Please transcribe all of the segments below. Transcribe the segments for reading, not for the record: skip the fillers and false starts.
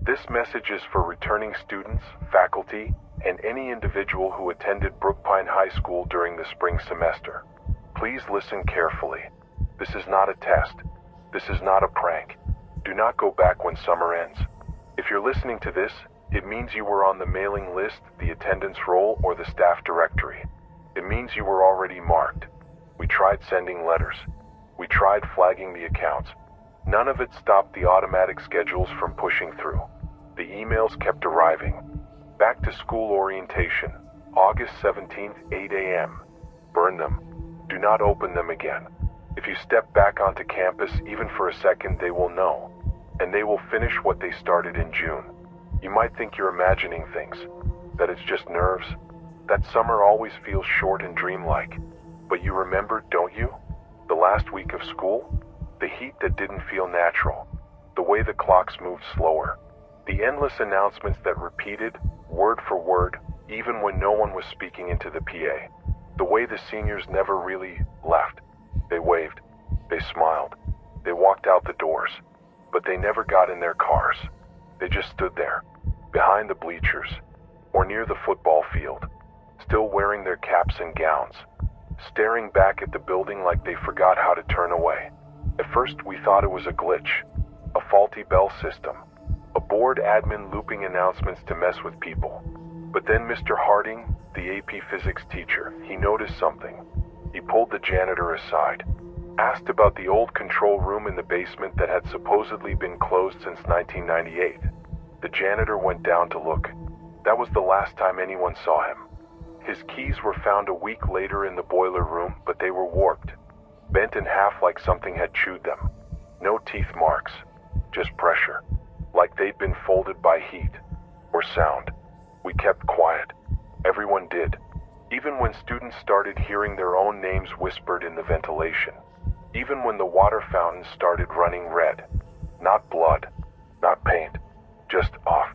This message is for returning students, faculty, and any individual who attended Brookpine High School during the spring semester. Please listen carefully. This is not a test. This is not a prank. Do not go back when summer ends. If you're listening to this, it means you were on the mailing list, the attendance roll, or the staff directory. It means you were already marked. We tried sending letters. We tried flagging the accounts. None of it stopped the automatic schedules from pushing through. The emails kept arriving. Back to school orientation, August 17th, 8 a.m. Burn them. Do not open them again. If you step back onto campus even for a second, they will know. And they will finish what they started in June. You might think you're imagining things, that it's just nerves, that summer always feels short and dreamlike. But you remember, don't you? The last week of school? The heat that didn't feel natural. The way the clocks moved slower. The endless announcements that repeated, word for word, even when no one was speaking into the PA. The way the seniors never really left. They waved. They smiled. They walked out the doors. But they never got in their cars. They just stood there, behind the bleachers, or near the football field, still wearing their caps and gowns, staring back at the building like they forgot how to turn away. At first, we thought it was a glitch, a faulty bell system, a bored admin looping announcements to mess with people. But then Mr. Harding, the AP Physics teacher, he noticed something. He pulled the janitor aside, asked about the old control room in the basement that had supposedly been closed since 1998. The janitor went down to look. That was the last time anyone saw him. His keys were found a week later in the boiler room, but they were warped, bent in half like something had chewed them. No teeth marks, just pressure, like they'd been folded by heat or sound. We kept quiet. Everyone did, even when students started hearing their own names whispered in the ventilation. Even when the water fountains started running red. Not blood, not paint, just off,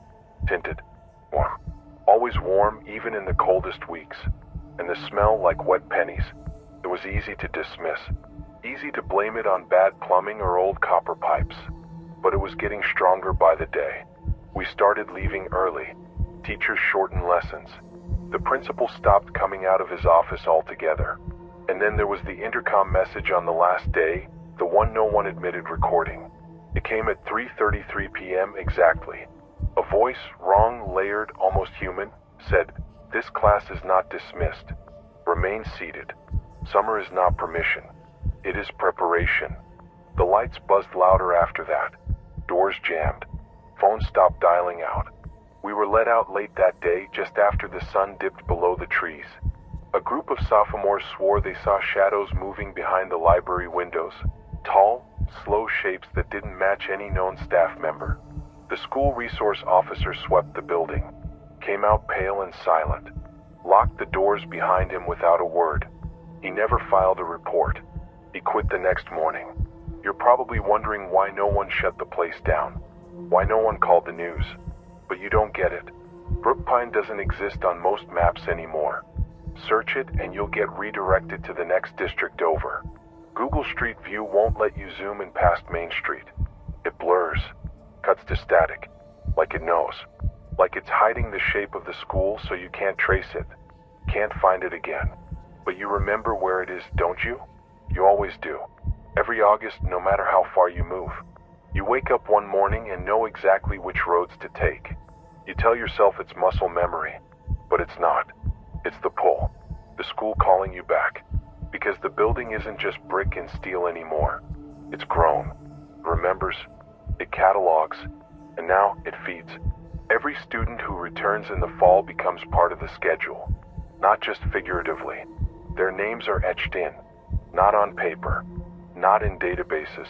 tinted, warm. Always warm even in the coldest weeks. And the smell like wet pennies. It was easy to dismiss. Easy to blame it on bad plumbing or old copper pipes. But it was getting stronger by the day. We started leaving early. Teachers shortened lessons. The principal stopped coming out of his office altogether. And then there was the intercom message on the last day, the one no one admitted recording. It came at 3:33 p.m. exactly. A voice, wrong, layered, almost human, said, "This class is not dismissed. Remain seated. Summer is not permission. It is preparation." The lights buzzed louder after that. Doors jammed. Phones stopped dialing out. We were let out late that day, just after the sun dipped below the trees. A group of sophomores swore they saw shadows moving behind the library windows. Tall, slow shapes that didn't match any known staff member. The school resource officer swept the building, came out pale and silent, locked the doors behind him without a word. He never filed a report. He quit the next morning. You're probably wondering why no one shut the place down, why no one called the news. But you don't get it. Brookpine doesn't exist on most maps anymore. Search it and you'll get redirected to the next district over. Google Street View won't let you zoom in past Main Street. It blurs, cuts to static, like it knows. Like it's hiding the shape of the school so you can't trace it, can't find it again. But you remember where it is, don't you? You always do. Every August, no matter how far you move. You wake up one morning and know exactly which roads to take. You tell yourself it's muscle memory, but it's not. It's the pull, the school calling you back. Because the building isn't just brick and steel anymore. It's grown, it remembers, it catalogs, and now it feeds. Every student who returns in the fall becomes part of the schedule, not just figuratively. Their names are etched in, not on paper, not in databases,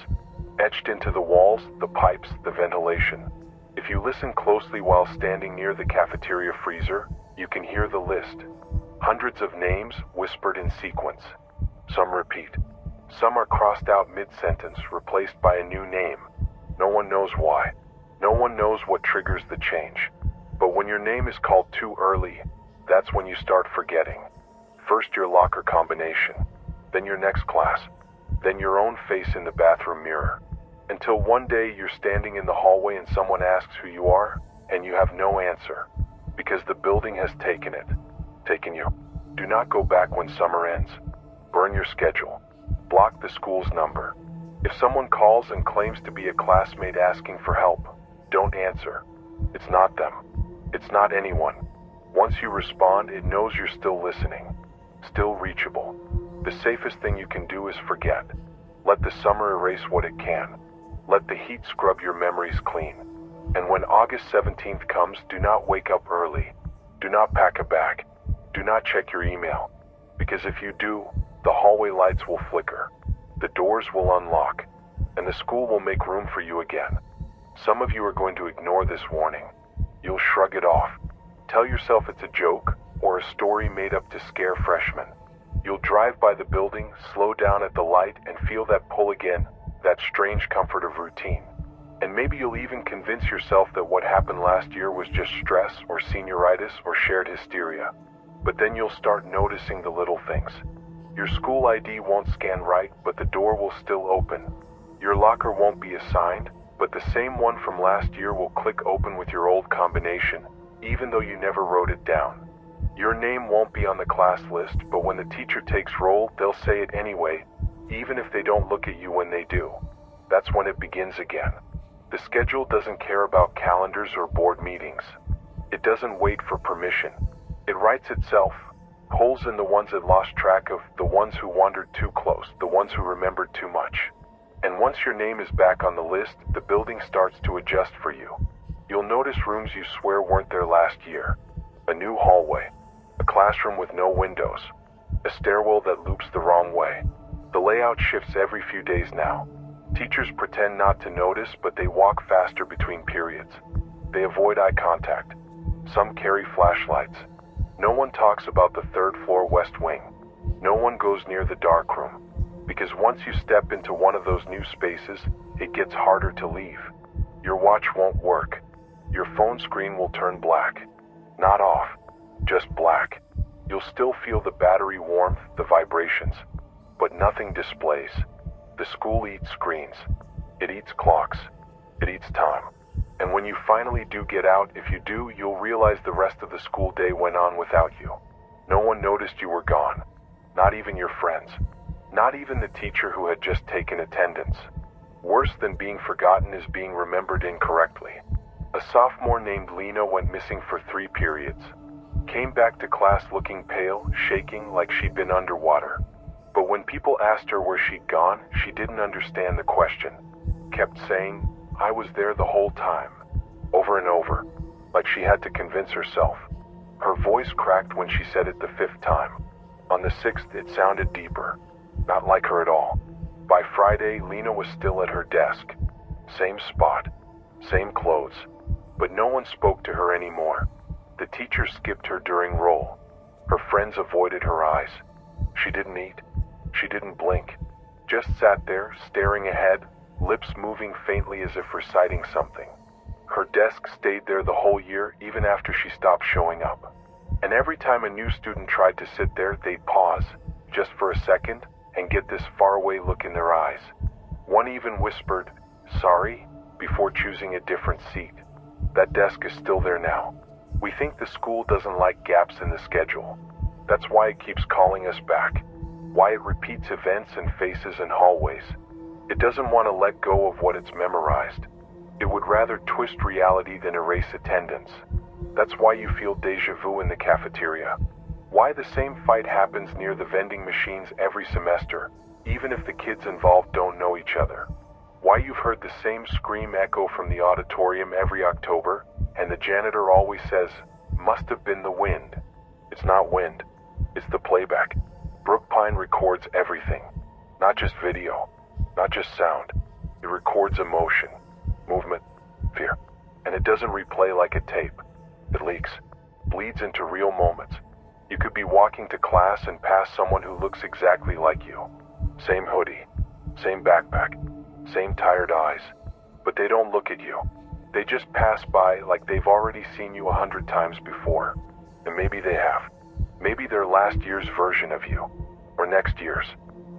etched into the walls, the pipes, the ventilation. If you listen closely while standing near the cafeteria freezer, you can hear the list. Hundreds of names whispered in sequence. Some repeat. Some are crossed out mid-sentence, replaced by a new name. No one knows why. No one knows what triggers the change. But when your name is called too early, that's when you start forgetting. First your locker combination, then your next class, then your own face in the bathroom mirror. Until one day you're standing in the hallway and someone asks who you are, and you have no answer, because the building has taken you. Do not go back when summer ends. Burn your schedule. Block the school's number. If someone calls and claims to be a classmate asking for help, don't answer. It's not them. It's not anyone. Once you respond, it knows you're still listening, still reachable. The safest thing you can do is forget. Let the summer erase what it can. Let the heat scrub your memories clean. And when August 17th comes, do not wake up early. Do not pack a bag. Do not check your email. Because if you do, the hallway lights will flicker. The doors will unlock. And the school will make room for you again. Some of you are going to ignore this warning. You'll shrug it off. Tell yourself it's a joke or a story made up to scare freshmen. You'll drive by the building, slow down at the light, and feel that pull again, that strange comfort of routine. And maybe you'll even convince yourself that what happened last year was just stress or senioritis or shared hysteria. But then you'll start noticing the little things. Your school ID won't scan right, but the door will still open. Your locker won't be assigned, but the same one from last year will click open with your old combination, even though you never wrote it down. Your name won't be on the class list, but when the teacher takes roll, they'll say it anyway, even if they don't look at you when they do. That's when it begins again. The schedule doesn't care about calendars or board meetings. It doesn't wait for permission. It writes itself. Holes in the ones it lost track of, the ones who wandered too close, the ones who remembered too much. And once your name is back on the list, the building starts to adjust for you. You'll notice rooms you swear weren't there last year. A new hallway. A classroom with no windows. A stairwell that loops the wrong way. The layout shifts every few days now. Teachers pretend not to notice, but they walk faster between periods. They avoid eye contact. Some carry flashlights. No one talks about the third floor west wing. No one goes near the dark room. Because once you step into one of those new spaces, it gets harder to leave. Your watch won't work. Your phone screen will turn black. Not off, just black. You'll still feel the battery warmth, the vibrations, but nothing displays. The school eats screens. It eats clocks. It eats time. And when you finally do get out, if you do, you'll realize the rest of the school day went on without you. No one noticed you were gone. Not even your friends. Not even the teacher who had just taken attendance. Worse than being forgotten is being remembered incorrectly. A sophomore named Lena went missing for 3 periods. Came back to class looking pale, shaking like she'd been underwater. But when people asked her where she'd gone, she didn't understand the question. Kept saying, "I was there the whole time." Over and over, like she had to convince herself. Her voice cracked when she said it the 5th time. On the 6th, it sounded deeper. Not like her at all. By Friday, Lena was still at her desk. Same spot, same clothes, but no one spoke to her anymore. The teacher skipped her during roll. Her friends avoided her eyes. She didn't eat. She didn't blink. Just sat there, staring ahead, lips moving faintly as if reciting something. Her desk stayed there the whole year, even after she stopped showing up. And every time a new student tried to sit there, they'd pause, just for a second, and get this faraway look in their eyes. One even whispered, "Sorry," before choosing a different seat. That desk is still there now. We think the school doesn't like gaps in the schedule. That's why it keeps calling us back. Why it repeats events and faces and hallways. It doesn't want to let go of what it's memorized. It would rather twist reality than erase attendance. That's why you feel déjà vu in the cafeteria. Why the same fight happens near the vending machines every semester, even if the kids involved don't know each other. Why you've heard the same scream echo from the auditorium every October, and the janitor always says, "Must have been the wind." It's not wind. It's the playback. Brookpine records everything. Not just video. Not just sound. It records emotion, movement, fear. And it doesn't replay like a tape. It leaks. Bleeds into real moments. You could be walking to class and pass someone who looks exactly like you. Same hoodie. Same backpack. Same tired eyes. But they don't look at you. They just pass by like they've already seen you 100 times before. And maybe they have. Maybe they're last year's version of you. Or next year's.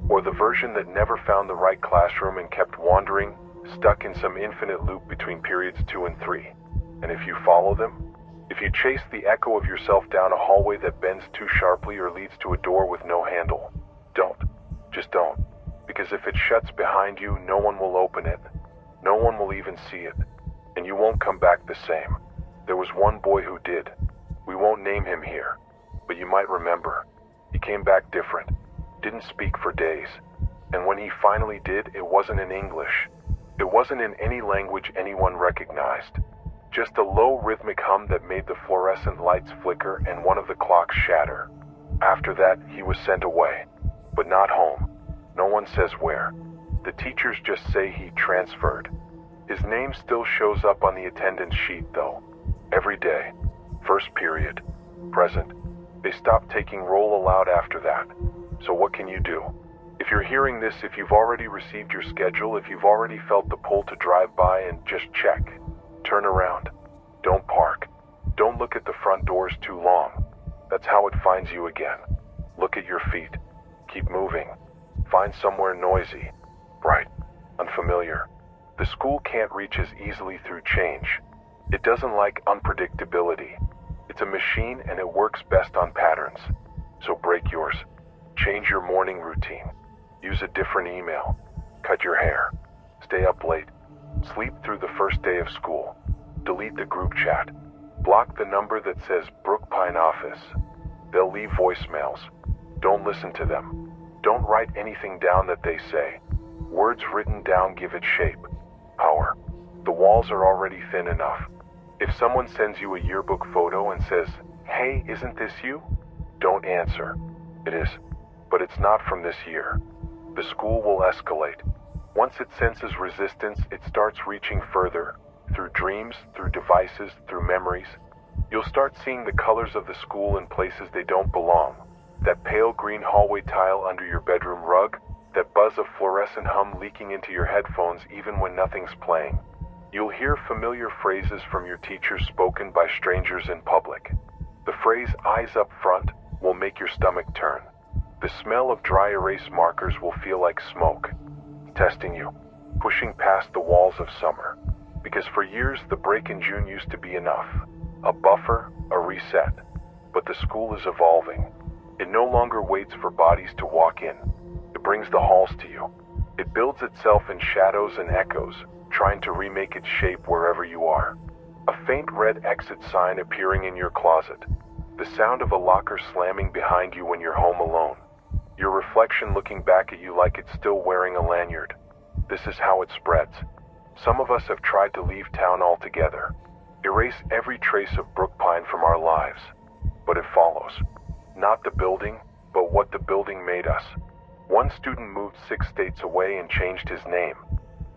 Or the version that never found the right classroom and kept wandering, stuck in some infinite loop between periods 2 and 3. And if you follow them, if you chase the echo of yourself down a hallway that bends too sharply or leads to a door with no handle, don't. Just don't. Because if it shuts behind you, no one will open it. No one will even see it. And you won't come back the same. There was one boy who did. We won't name him here, but you might remember. He came back different. Didn't speak for days. And when he finally did, it wasn't in English. It wasn't in any language anyone recognized. Just a low rhythmic hum that made the fluorescent lights flicker and one of the clocks shatter. After that, he was sent away. But not home. No one says where. The teachers just say he transferred. His name still shows up on the attendance sheet though. Every day. First period. Present. They stopped taking roll aloud after that. So what can you do? If you're hearing this, if you've already received your schedule, if you've already felt the pull to drive by and just check. Turn around. Don't park. Don't look at the front doors too long. That's how it finds you again. Look at your feet. Keep moving. Find somewhere noisy, bright, unfamiliar. The school can't reach as easily through change. It doesn't like unpredictability. It's a machine and it works best on patterns. So break yours. Change your morning routine. Use a different email. Cut your hair. Stay up late. Sleep through the first day of school. Delete the group chat. Block the number that says Brookpine office. They'll leave voicemails. Don't listen to them. Don't write anything down that they say. Words written down give it shape, power. The walls are already thin enough. If someone sends you a yearbook photo and says, "Hey, isn't this you?" Don't answer. It is, but it's not from this year. The school will escalate. Once it senses resistance, it starts reaching further, through dreams, through devices, through memories. You'll start seeing the colors of the school in places they don't belong. That pale green hallway tile under your bedroom rug, that buzz of fluorescent hum leaking into your headphones even when nothing's playing. You'll hear familiar phrases from your teachers spoken by strangers in public. The phrase "eyes up front" will make your stomach turn. The smell of dry erase markers will feel like smoke, testing you, pushing past the walls of summer. Because for years, the break in June used to be enough. A buffer, a reset. But the school is evolving. It no longer waits for bodies to walk in. It brings the halls to you. It builds itself in shadows and echoes, trying to remake its shape wherever you are. A faint red exit sign appearing in your closet. The sound of a locker slamming behind you when you're home alone. Your reflection looking back at you like it's still wearing a lanyard. This is how it spreads. Some of us have tried to leave town altogether. Erase every trace of Brookpine from our lives. But it follows. Not the building, but what the building made us. One student moved 6 states away and changed his name.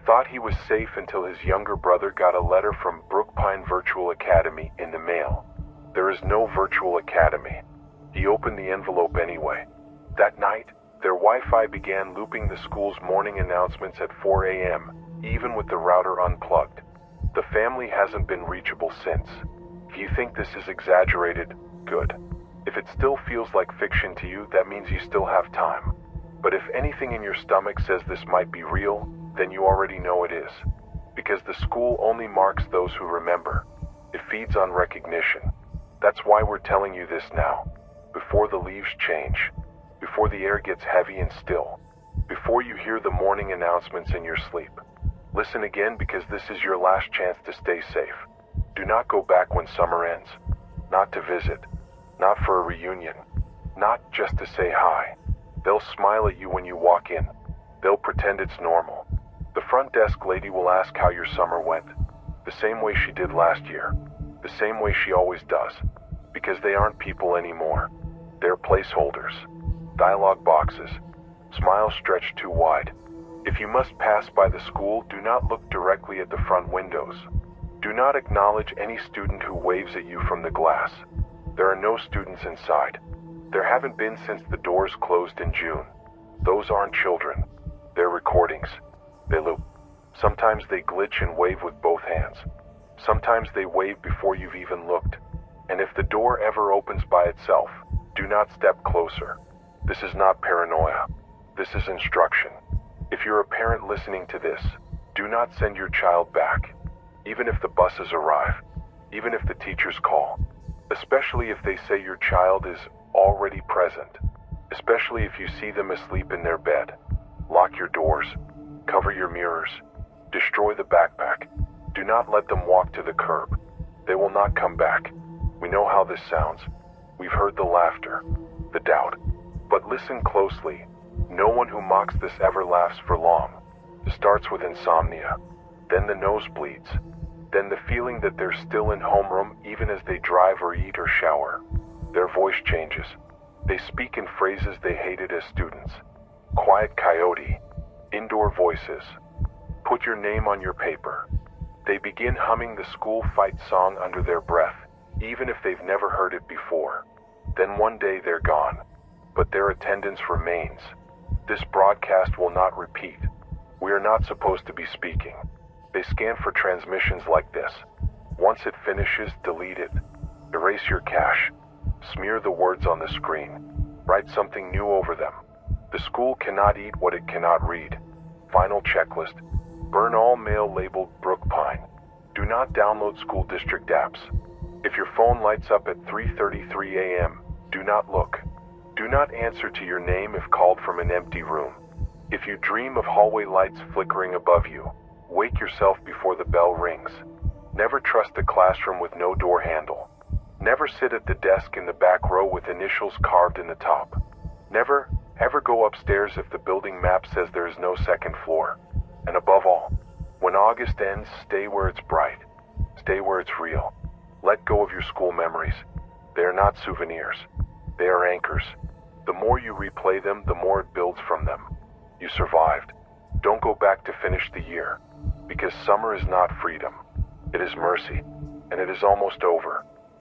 Thought he was safe until his younger brother got a letter from Brookpine Virtual Academy in the mail. There is no virtual academy. He opened the envelope anyway. That night, their Wi-Fi began looping the school's morning announcements at 4 a.m., even with the router unplugged. The family hasn't been reachable since. If you think this is exaggerated, good. If it still feels like fiction to you, that means you still have time. But if anything in your stomach says this might be real, then you already know it is. Because the school only marks those who remember. It feeds on recognition. That's why we're telling you this now. Before the leaves change. Before the air gets heavy and still. Before you hear the morning announcements in your sleep. Listen again, because this is your last chance to stay safe. Do not go back when summer ends. Not to visit. Not for a reunion. Not just to say hi. They'll smile at you when you walk in. They'll pretend it's normal. The front desk lady will ask how your summer went. The same way she did last year. The same way she always does. Because they aren't people anymore. They're placeholders. Dialogue boxes. Smiles stretched too wide. If you must pass by the school, do not look directly at the front windows. Do not acknowledge any student who waves at you from the glass. There are no students inside. There haven't been since the doors closed in June. Those aren't children. They're recordings. They loop. Sometimes they glitch and wave with both hands. Sometimes they wave before you've even looked. And if the door ever opens by itself, do not step closer. This is not paranoia. This is instruction. If you're a parent listening to this, Do not send your child back, even if the buses arrive, even if the teachers call, especially if they say your child is already present, especially if you see them asleep in their bed. Lock your doors, cover your mirrors, destroy the backpack. Do not let them walk to the curb. They will not come back. We know how this sounds. We've heard the laughter, the doubt. But listen closely. No one who mocks this ever laughs for long. It starts with insomnia, then the nosebleeds, then the feeling that they're still in homeroom even as they drive or eat or shower. Their voice changes. They speak in phrases they hated as students. Quiet coyote, indoor voices. Put your name on your paper. They begin humming the school fight song under their breath, even if they've never heard it before. Then one day they're gone, but their attendance remains. This broadcast will not repeat. We are not supposed to be speaking. They scan for transmissions like this. Once it finishes, delete it. Erase your cache. Smear the words on the screen. Write something new over them. The school cannot eat what it cannot read. Final checklist. Burn all mail labeled Brookpine. Do not download school district apps. If your phone lights up at 3:33 a.m., do not look. Do not answer to your name if called from an empty room. If you dream of hallway lights flickering above you, wake yourself before the bell rings. Never trust a classroom with no door handle. Never sit at the desk in the back row with initials carved in the top. Never, ever go upstairs if the building map says there is no second floor. And above all, when August ends, stay where it's bright. Stay where it's real. Let go of your school memories. They are not souvenirs. They are anchors. The more you replay them, the more it builds from them. You survived. Don't go back to finish the year, because summer is not freedom. It is mercy, and it is almost over.